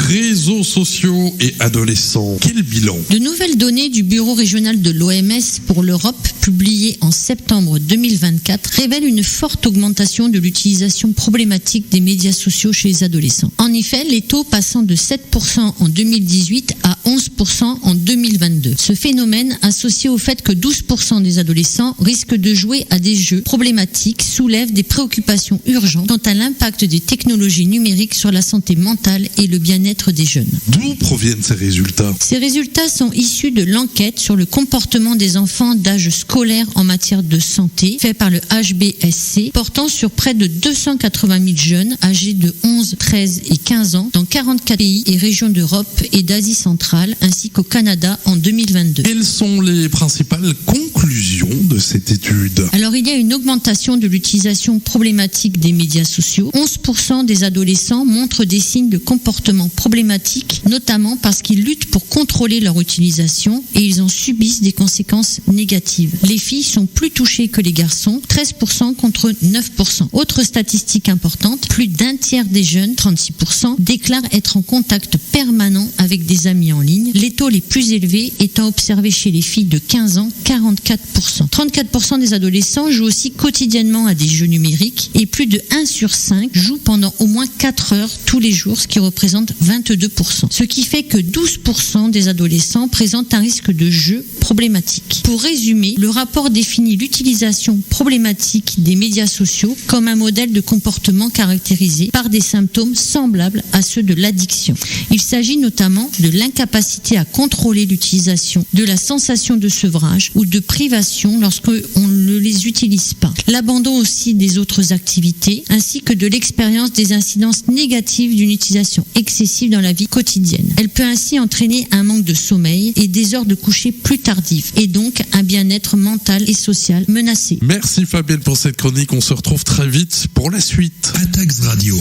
Réseaux sociaux et adolescents, quel bilan? De nouvelles données du Bureau régional de l'OMS pour l'Europe, publiées en septembre 2024, révèlent une forte augmentation de l'utilisation problématique des médias sociaux chez les adolescents. En effet, les taux passant de 7% en 2018 à 11% en 2022. Ce phénomène, associé au fait que 12% des adolescents risquent de jouer à des jeux problématiques, soulève des préoccupations urgentes quant à l'impact des technologies numériques sur la santé mentale et le bien-être des jeunes. D'où proviennent ces résultats? Ces résultats sont issus de l'enquête sur le comportement des enfants d'âge scolaire en matière de santé, fait par le HBSC, portant sur près de 280 000 jeunes âgés de 11, 13 et 15 ans dans 44 pays et régions d'Europe et d'Asie centrale, ainsi qu'au Canada en 2022. Quelles sont les principales conclusions de cette étude? Alors, il y a une augmentation de l'utilisation problématique des médias sociaux. 11% des adolescents montrent des signes de comportement problématique, notamment parce qu'ils luttent pour contrôler leur utilisation et ils en subissent des conséquences négatives. Les filles sont plus touchées que les garçons, 13% contre 9%. Autre statistique importante, plus d'un tiers des jeunes, 36%, déclarent être en contact permanent avec des amis en ligne. Les taux les plus élevés étant observés chez les filles de 15 ans, 44%. 34% des adolescents jouent aussi quotidiennement à des jeux numériques et plus de 1 sur 5 joue pendant au moins 4 heures tous les jours, ce qui représente 22%. Ce qui fait que 12% des adolescents présentent un risque de jeu problématique. Pour résumer, le rapport définit l'utilisation problématique des médias sociaux comme un modèle de comportement caractérisé par des symptômes semblables à ceux de l'addiction. Il s'agit notamment de l'incapacité à contrôler l'utilisation, de la sensation de sevrage ou de privation lorsque on ne les utilise pas. L'abandon aussi des autres activités, ainsi que de l'expérience des incidences négatives d'une utilisation excessive dans la vie quotidienne. Elle peut ainsi entraîner un manque de sommeil et des heures de coucher plus tardives, et donc un bien-être mental et social menacé. Merci Fabienne pour cette chronique, on se retrouve très vite pour la suite. Atax Radio.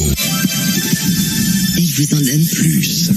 Et je vous en donne plus.